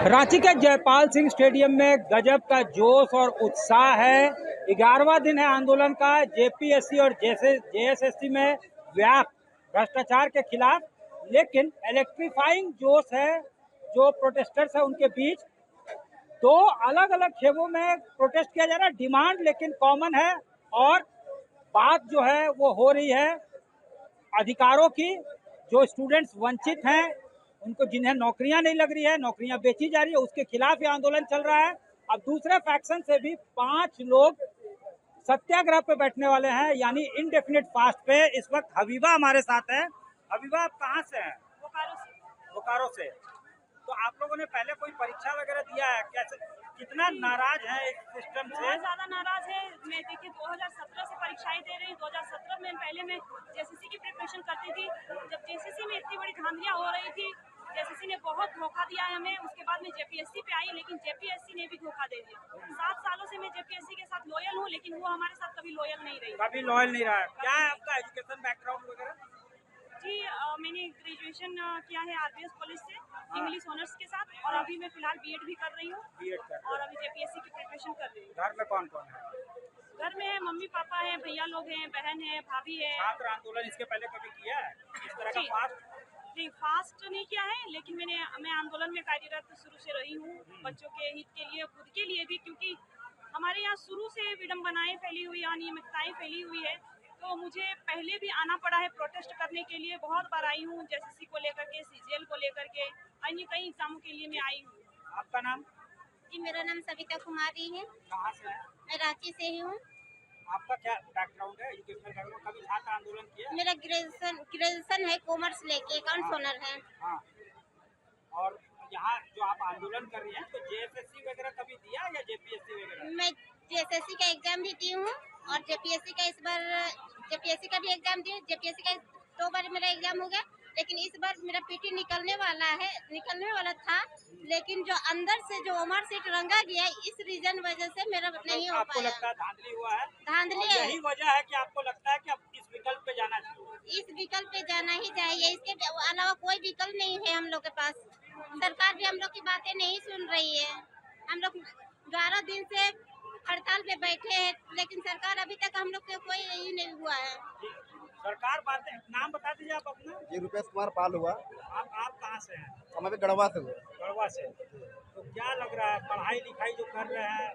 रांची के जयपाल सिंह स्टेडियम में गजब का जोश और उत्साह है। 11वां दिन है आंदोलन का। जेपीएससी और जेएसएससी में व्यापक भ्रष्टाचार के खिलाफ, लेकिन इलेक्ट्रीफाइंग जोश है जो प्रोटेस्टर्स है उनके बीच। दो अलग अलग खेमों में प्रोटेस्ट किया जा रहा है, डिमांड लेकिन कॉमन है और बात जो है वो हो रही है अधिकारों की। जो स्टूडेंट्स वंचित हैं, उनको जिन्हें नौकरियां नहीं लग रही है, नौकरियां बेची जा रही है, उसके खिलाफ ये आंदोलन चल रहा है। अब दूसरे फैक्शन से भी 5 लोग सत्याग्रह पे बैठने वाले हैं, यानी इनडेफिनिट फास्ट पे। इस वक्त हबीबा हमारे साथ है। हबीबा, आप कहाँ से हैं? बोकारो से। तो आप लोगों ने पहले कोई परीक्षा वगैरह दिया है? कैसे, कितना नाराज है इस सिस्टम से? बहुत ज्यादा नाराज है। मैं देखिए 2017 से परीक्षाएं दे रही हूँ। 2017 में पहले मैं जेएसएससी की प्रिपरेशन करती थी। जब जेएसएससी में इतनी बड़ी धांधलियां हो रही थी, जेएसएससी ने बहुत धोखा दिया है हमें। उसके बाद मैं जेपीएससी पे आई, लेकिन जेपीएससी ने भी धोखा दे दिया। 7 सालों से मैं जेपीएससी के साथ लॉयल हूँ, लेकिन वो हमारे साथ कभी लॉयल नहीं रही। कभी लॉयल नहीं रहा है। क्या है आपका एजुकेशन बैकग्राउंड वगैरह? जी, मैंने ग्रेजुएशन किया है आरबीएस कॉलेज से, इंग्लिश ऑनर्स के साथ, और अभी मैं फिलहाल बीएड भी कर रही हूँ और अभी जेपीएससी की प्रिपरेशन कर रही हूँ। घर में कौन कौन है? घर में मम्मी पापा हैं, भैया लोग हैं, बहन है, भाभी है। छात्र आंदोलन इसके पहले कभी किया है इस तरह का फास्ट? नहीं, फास्ट नहीं किया है, लेकिन मैं आंदोलन में कार्यरत शुरू से रही हूँ, बच्चों के हित के लिए, खुद के लिए भी, क्योंकि हमारे यहाँ शुरू से विडम्बनाएं फैली हुई, अनियमितताएं फैली हुई है। तो मुझे पहले भी आना पड़ा है प्रोटेस्ट करने के लिए। बहुत बार आई हूँ, जेएसएससी को लेकर के, सीजीएल को लेकर के, अन्य कई एग्जामों के लिए मैं आई हूँ। आपका नाम? जी, मेरा नाम सविता कुमारी है। कहाँ से है? मैं रांची से ही हूँ। आपका क्या बैकग्राउंड है, एजुकेशनल बैकग्राउंड? कभी छात्र आंदोलन किया? मेरा ग्रेजुएशन है, कॉमर्स लेके अकाउंट्स ऑनर है। हाँ। और यहाँ जो आप आंदोलन कर रही हैं, तो जेएसएससी वगैरह कभी दिया या जेपीएससी वगैरह? मैं जेएसएससी का एग्जाम भी दी हूँ और जेपीएससी का इस बार जेपीएससी का भी एग्जाम दिया। जेपीएससी का 2 बार मेरा एग्जाम हो गया, लेकिन इस बार मेरा पीटी निकलने वाला था, लेकिन जो अंदर से जो ओमर सीट रंगा गया, इस रीजन वजह से मेरा नहीं हो आपको पाया। लगता है धांधली हुआ है? धांधली है। यही वजह है कि आपको लगता है कि अब इस विकल्प पे जाना चाहिए? इस विकल्प पे जाना ही चाहिए, इसके अलावा कोई विकल्प नहीं है हम लोग के पास। सरकार भी हम लोग की बातें नहीं सुन रही है। हम लोग 11 दिन से हड़ताल पे बैठे हैं, लेकिन सरकार अभी तक हम लोग के कोई यही नहीं हुआ है। सरकार बातें, नाम बता दीजिए आप अपना। जी, रुपेश कुमार पाल हुआ। आप कहाँ से हैं? हम अभी गढ़वा से हुए। गढ़वा से। तो क्या लग रहा है, पढ़ाई लिखाई जो कर रहे हैं,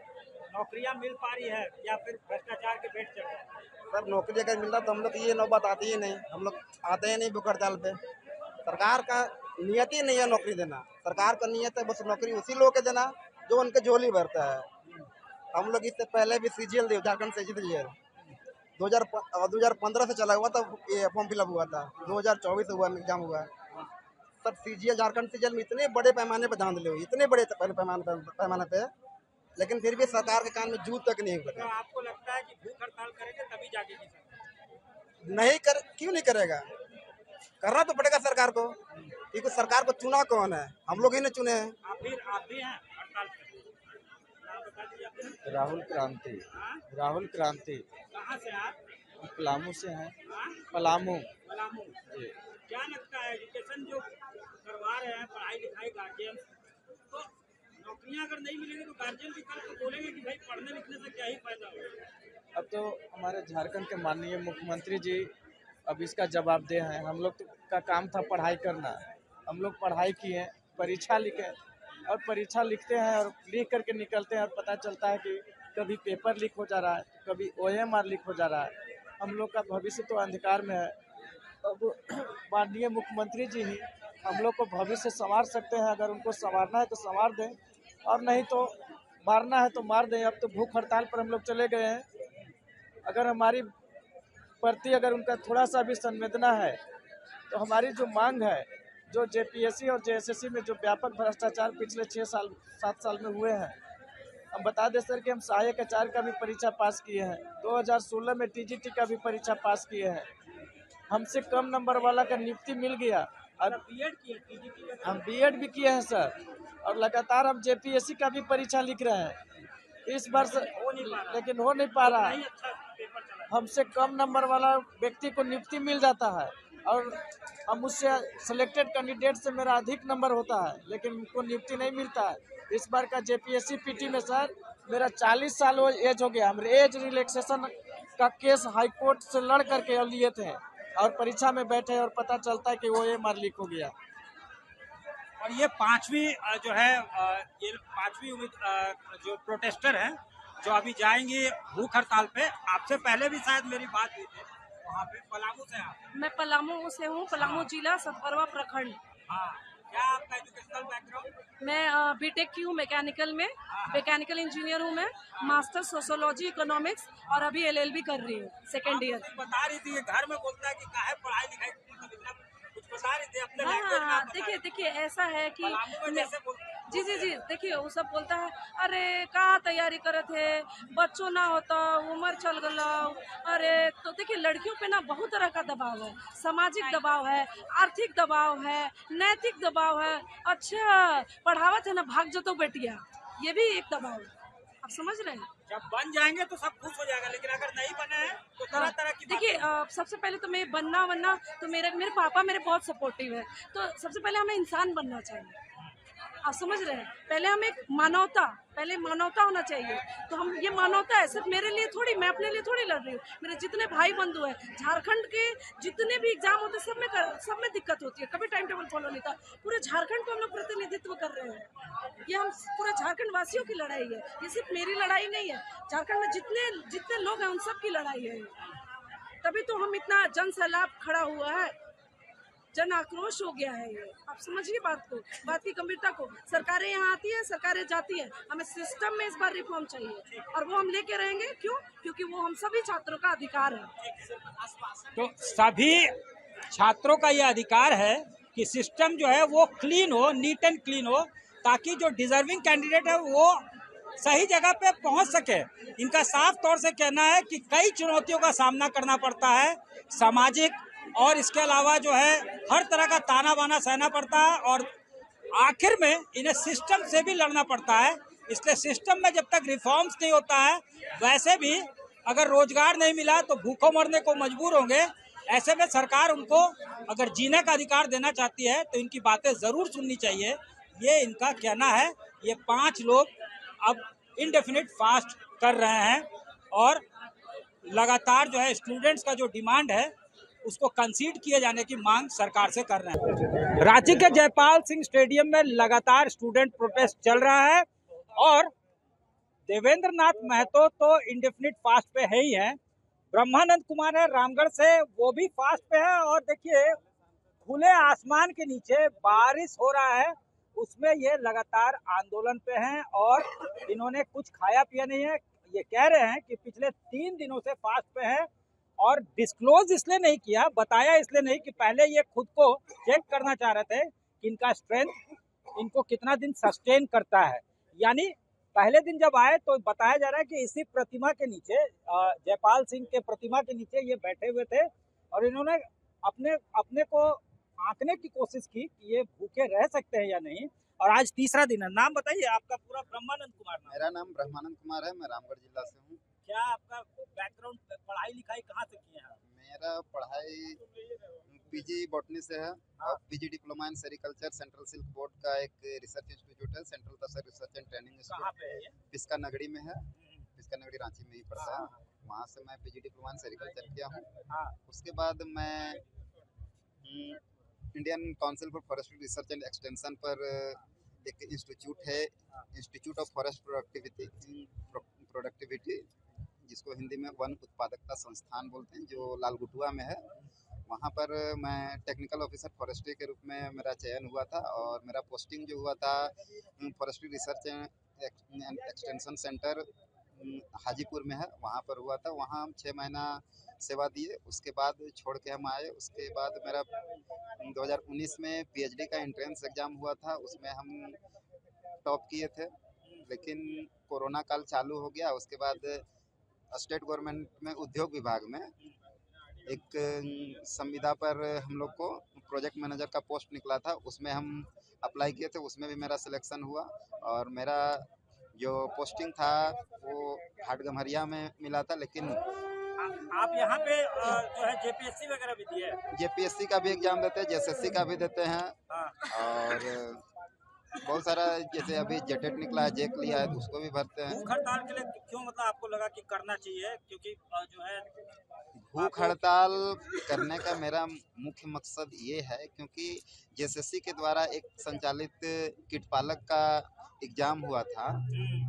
नौकरियां मिल पा रही है या फिर भ्रष्टाचार के पेट चल रहे हैं? सर, नौकरी अगर मिलता तो हम लोग ये नौबत आती ही नहीं। हम लोग आते ही नहीं भूख हड़ताल पे। सरकार का नियत ही नहीं है नौकरी देना। सरकार का नियत है बस नौकरी उसी लोग के देना जो उनके झोली भरता है। हम लोग इससे पहले भी सीजीएल दिए, झारखंड से सीजीएल 2015 से चला हुआ था, ये फॉर्म फिलअप हुआ था। 2024 हुआ एग्जाम हुआ। सर, सीजीएल झारखंड सीजीएल में इतने बड़े पैमाने पर धांधले हुई, इतने बड़े पैमाने पे, लेकिन फिर भी सरकार के कान में जूं तक नहीं तो लगा। आपको लगता है कि भूख हड़ताल करेंगे तभी जाके नहीं कर, क्यों नहीं करेगा? करना तो पड़ेगा सरकार को, क्योंकि सरकार को चुना कौन है? हम लोग ही ने चुने हैं। आप भी हैं हड़ताल पे? नाम बता दीजिए अपना। राहुल क्रांति। हाँ? राहुल क्रांति। कहाँ से आप? पलामू से हैं। हाँ? पलामू। पलामू। क्या लगता है, एजुकेशन जो करवा रहे हैं, पढ़ाई लिखाई गार्जियन, तो नौकरियां अगर नहीं मिलेंगी तो गार्जियन भी कल को बोलेंगे कि भाई पढ़ने लिखने से क्या ही फायदा होगा? अब तो हमारे झारखंड के माननीय मुख्यमंत्री जी अब इसका जवाबदेह हैं। हम लोग का काम था पढ़ाई करना। हम लोग पढ़ाई किए, परीक्षा लिखे, और परीक्षा लिखते हैं और लिख करके निकलते हैं और पता चलता है कि कभी पेपर लीक हो जा रहा है, कभी ओएमआर लीक हो जा रहा है। हम लोग का भविष्य तो अंधकार में है। अब माननीय मुख्यमंत्री जी ही हम लोग को भविष्य संवार सकते हैं। अगर उनको संवारना है तो संवार दें, और नहीं तो मारना है तो मार दें। अब तो भूख हड़ताल पर हम लोग चले गए हैं। अगर हमारी प्रति अगर उनका थोड़ा सा भी संवेदना है तो हमारी जो मांग है, जो जेपीएससी और जेएसएससी में जो व्यापक भ्रष्टाचार पिछले 6-7 साल में हुए हैं, हम बता दें सर कि हम सहायक आचार्य का भी परीक्षा पास किए हैं। 2016 में टीजीटी का भी परीक्षा पास किए हैं। हमसे कम नंबर वाला का नियुक्ति मिल गया। अब बीएड किए, टीजीटी? हम बीएड भी किए हैं सर, और लगातार हम जेपीएससी का भी परीक्षा लिख रहे हैं इस वर्ष, लेकिन हो नहीं पा रहा है। हमसे कम नंबर वाला व्यक्ति को नियुक्ति मिल जाता है। और अब मुझसे सिलेक्टेड कैंडिडेट से मेरा अधिक नंबर होता है, लेकिन उनको नियुक्ति नहीं मिलता है। इस बार का जेपीएससी पीटी में सर मेरा 40 साल एज हो गया। मेरे एज रिलैक्सेशन का केस हाई कोर्ट से लड़ करके लिए थे और परीक्षा में बैठे और पता चलता है कि वो एमआर लीक हो गया। और ये पांचवी जो है ये पांचवी जो प्रोटेस्टर हैं जो अभी जाएंगे भूख हड़ताल पे, आपसे पहले भी शायद मेरी बात हुई थी वहाँ पे। पलामू से आप? मैं पलामू से हूँ, पलामू जिला सतबरवा प्रखंड। हाँ, क्या आपका एजुकेशनल बैकग्राउंड? मैं बीटेक की हूँ मैकेनिकल में, मैकेनिकल इंजीनियर हूँ मैं, मास्टर सोशोलॉजी इकोनॉमिक्स और अभी एलएलबी कर रही हूँ सेकेंड ईयर। बता रही थी, घर में बोलता है कि काहे पढ़ाई लिखाई कुछ बता रही थी अपने लैंग्वेज में। हाँ, देखिए ऐसा है कि जी, देखिए वो सब बोलता है अरे का तैयारी करे थे, बच्चों ना होता, उम्र चल गला। अरे तो देखिए लड़कियों पे ना बहुत तरह का दबाव है, सामाजिक दबाव है, आर्थिक दबाव है, नैतिक दबाव है। अच्छा पढ़ावत है ना भाग जतो बेटिया, ये भी एक दबाव है, आप समझ रहे हैं। जब बन जाएंगे तो सब खुश हो जाएगा, लेकिन अगर नहीं बने हैं तो तरह तरह की देखिए सबसे पहले तो मैं बनना तो मेरे पापा मेरे बहुत सपोर्टिव है। तो सबसे पहले हमें इंसान बनना चाहिए, आप समझ रहे हैं। पहले हम एक मानवता होना चाहिए। तो हम ये मानवता है सिर्फ मेरे लिए थोड़ी, मैं अपने लिए थोड़ी लड़ रही हूँ। मेरे जितने भाई बंधु हैं, झारखंड के जितने भी एग्जाम होते हैं सब में दिक्कत होती है, कभी टाइम टेबल फॉलो नहीं था। पूरे झारखंड को हम लोग प्रतिनिधित्व कर रहे हैं। ये हम पूरे झारखंड वासियों की लड़ाई है, ये सिर्फ मेरी लड़ाई नहीं है। झारखंड में जितने लोग हैं उन सब की लड़ाई है। तभी तो हम इतना जन सैलाब खड़ा हुआ है, जन आक्रोश हो गया है। ये आप समझिए बात की गंभीरता को। सरकारें यहाँ आती है, सरकारें जाती है, हमें सिस्टम में इस बार रिफॉर्म चाहिए और वो हम लेके रहेंगे। क्यों? क्योंकि वो हम सभी छात्रों का अधिकार है। तो सभी छात्रों का ये अधिकार है कि सिस्टम जो है वो क्लीन हो, नीट एंड क्लीन हो, ताकि जो डिजर्विंग कैंडिडेट है वो सही जगह पे पहुंच सके। इनका साफ तौर से कहना है कि कई चुनौतियों का सामना करना पड़ता है, सामाजिक और इसके अलावा जो है हर तरह का ताना बाना सहना पड़ता है, और आखिर में इन्हें सिस्टम से भी लड़ना पड़ता है। इसलिए सिस्टम में जब तक रिफॉर्म्स नहीं होता है, वैसे भी अगर रोजगार नहीं मिला तो भूखों मरने को मजबूर होंगे। ऐसे में सरकार उनको अगर जीने का अधिकार देना चाहती है तो इनकी बातें जरूर सुननी चाहिए, ये इनका कहना है। ये 5 लोग अब इंडेफिनिट फास्ट कर रहे हैं और लगातार जो है स्टूडेंट्स का जो डिमांड है उसको कंसीड किए जाने की मांग सरकार से कर रहे हैं। रांची के जयपाल सिंह स्टेडियम में लगातार स्टूडेंट प्रोटेस्ट चल रहा है और देवेंद्र नाथ महतो तो इंडेफिनिट फास्ट पे है ही है, ब्रह्मानंद कुमार है रामगढ़ से, वो भी फास्ट पे है। और देखिए खुले आसमान के नीचे बारिश हो रहा है, उसमें ये लगातार आंदोलन पे हैं और इन्होंने कुछ खाया पिया नहीं है। ये कह रहे हैं कि पिछले 3 दिनों से फास्ट पे है और डिस्क्लोज इसलिए नहीं किया, बताया इसलिए नहीं कि पहले ये खुद को चेक करना चाह रहे थे कि इनका स्ट्रेंथ इनको कितना दिन सस्टेन करता है। यानी पहले दिन जब आए तो बताया जा रहा है कि इसी प्रतिमा के नीचे, जयपाल सिंह के प्रतिमा के नीचे ये बैठे हुए थे और इन्होंने अपने को आंकने की कोशिश की कि ये भूखे रह सकते हैं या नहीं। और आज तीसरा दिन है। नाम बताइए आपका पूरा? ब्रह्मानंद कुमार नाम। मेरा नाम ब्रह्मानंद कुमार है, मैं रामगढ़ जिला से हूँ। क्या आपका बैकग्राउंड, पढ़ाई लिखाई कहाँ से किए हैं? मेरा पढ़ाई पीजी बॉटनी से है और PG diploma in sericulture central silk board का एक रिसर्च इंस्टीट्यूट है, central Tasar research and training institute, Piska Nagri में है। पिस्का नगरी रांची में ही पड़ता है, वहाँ से मैं पीजी डिप्लोमा इन सेरिकल्चर किया हूँ। उसके बाद मैं Indian council for forestry research and extension पर एक इंस्टीट्यूट है, इंस्टीट्यूट ऑफ फॉरेस्ट प्रोडक्टिविटी, जिसको हिंदी में वन उत्पादकता संस्थान बोलते हैं, जो लालगुटुआ में है। वहाँ पर मैं टेक्निकल ऑफिसर फॉरेस्ट्री के रूप में मेरा चयन हुआ था और मेरा पोस्टिंग जो हुआ था forestry research and extension centre Hajipur में है, वहाँ पर हुआ था। वहाँ हम 6 महीना सेवा दिए, उसके बाद छोड़ के हम आए। उसके बाद मेरा 2019 में पीएचडी का एंट्रेंस एग्ज़ाम हुआ था, उसमें हम टॉप किए थे, लेकिन कोरोना काल चालू हो गया। उसके बाद स्टेट गवर्नमेंट में उद्योग विभाग में एक संविदा पर हम लोग को प्रोजेक्ट मैनेजर का पोस्ट निकला था, उसमें हम अप्लाई किए थे, उसमें भी मेरा सिलेक्शन हुआ। और मेरा जो पोस्टिंग था वो हाटगम्हरिया में मिला था, लेकिन आप यहाँ पे जो है जेपीएससी वगैरह भी दिए हैं? जेपीएससी का भी एग्जाम देते हैं, जेएसएससी का भी देते हैं, हाँ। और बहुत सारा जैसे अभी जेटेट निकला है, जेक लिया है तो उसको भी भरते हैं। भूख हड़ताल के लिए क्यों मतलब आपको लगा कि करना चाहिए? क्योंकि जो है भूख हड़ताल करने का मेरा मुख्य मकसद ये है क्योंकि जेएसएससी के द्वारा एक संचालित कीट पालक का एग्जाम हुआ था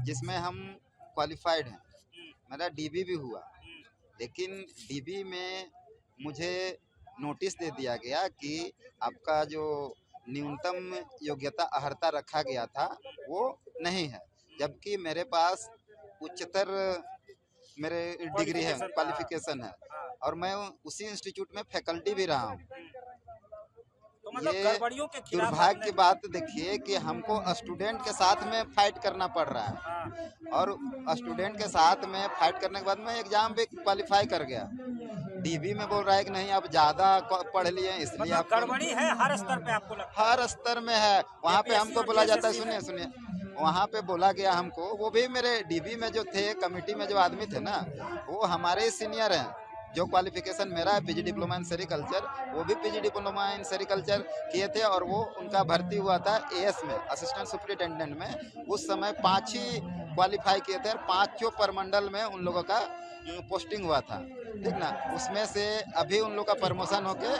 जिसमें हम क्वालिफाइड हैं, मेरा डीबी भी हुआ, लेकिन डीबी में मुझे नोटिस दे दिया गया कि आपका जो न्यूनतम योग्यता अर्हता रखा गया था वो नहीं है, जबकि मेरे पास उच्चतर मेरे डिग्री है, क्वालिफिकेशन है, और मैं उसी इंस्टीट्यूट में फैकल्टी भी रहा हूँ। तो मतलब ये गड़बड़ियों के खिलाफ दुर्भाग्य की आपने- बात देखिए कि हमको स्टूडेंट के साथ में फाइट करना पड़ रहा है, हाँ, और स्टूडेंट के साथ में फाइट करने के बाद में एग्जाम भी क्वालिफाई कर गया। डीबी में बोल रहा है कि नहीं आप ज़्यादा पढ़ लिए इसलिए मतलब आपको, गड़बड़ी है हर स्तर पे आपको लगता है? हर स्तर में है। वहाँ पे JPSC हमको और बोला जाता है, JSSC सुनिए में। सुनिए, वहाँ पे बोला गया हमको, वो भी मेरे डीबी में जो थे, कमेटी में जो आदमी थे ना, वो हमारे सीनियर हैं। जो क्वालिफिकेशन मेरा है पीजी डिप्लोमा इन सेरिकल्चर, वो भी पीजी डिप्लोमा इन सेरिकल्चर किए थे, और वो उनका भर्ती हुआ था एएस में, असिस्टेंट सुपरिटेंडेंट में। उस समय 5 ही क्वालिफाई किए थे, और 5 परमंडल में उन लोगों का पोस्टिंग हुआ था, ठीक ना। उसमें से अभी उन लोग का प्रमोशन होके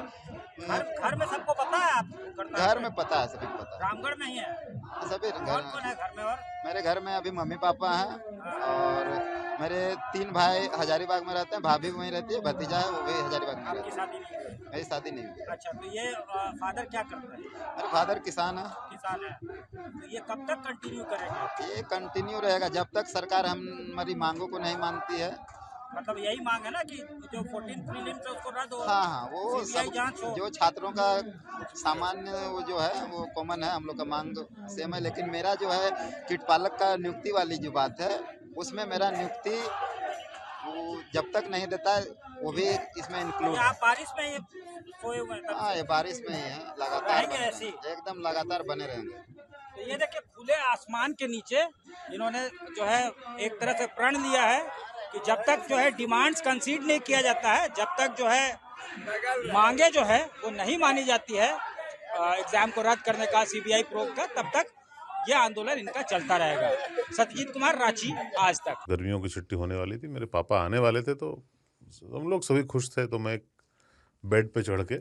घर में सबको पता है आप करता घर है? में पता है, सभी को पता रामगढ़ नहीं है? है, सभी कौन घर। कौन है घर में? और मेरे घर में अभी मम्मी पापा हैं, और मेरे 3 भाई हजारीबाग में रहते हैं, भाभी वहीं रहती है, भतीजा है वो भी हजारीबाग में आपकी रहता शादी नहीं हुई? है। मेरी शादी नहीं हुई। अच्छा, तो ये फादर क्या करते हैं? मेरे फादर किसान है। किसान है। तो ये कब तक कंटिन्यू करेंगे? ये कंटिन्यू रहेगा जब तक सरकार हमारी मांगों को नहीं मानती है। मतलब यही मांग है ना कि जो 14 प्रीलिम्स है उसको रद्द हो, हाँ हाँ, वो सीबीआई सब जांच हो। जो छात्रों का सामान्य वो जो है वो कॉमन है, हम लोग का मांग सेम है, लेकिन मेरा जो है कीट पालक का नियुक्ति वाली जो बात है, उसमें मेरा नियुक्ति वो जब तक नहीं देता है वो भी इसमें इंक्लूड ये है। आप बारिश में ये सोए हुए हैं तब हाँ, से? ये बारिश में ही है, लगातार रहेंगे बने ऐसे ही? रहेंगे, एकदम लगातार बने रहेंगे। तो ये देखिए खुले आसमान के नीचे इन्होंने जो है एक तरह से प्रण लिया है कि जब तक जो है डिमांड्स कंसीड नहीं किया जाता है, जब तक जो है मांगे जो है वो नहीं मानी जाती है एग्जाम को रद्द करने का, सीबीआई प्रोब का, तब तक ये आंदोलन इनका चलता रहेगा। सत्यजीत कुमार, रांची, आज तक। गर्मियों की छुट्टी होने वाली थी, मेरे पापा आने वाले थे, तो हम लोग सभी खुश थे, तो मैं बेड पे चढ़ के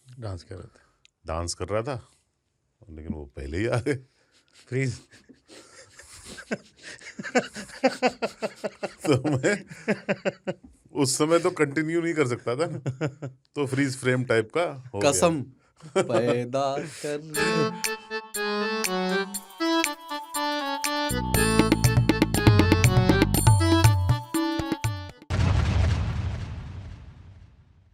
डांस कर रहे थे, डांस कर रहा था, लेकिन वो पहले ही आ गए। फ्रीज। तो मैं उस समय तो कंटिन्यू नहीं कर सकता था ना, तो फ्रीज फ्रेम टाइप का हो गया। कसम पैदा कर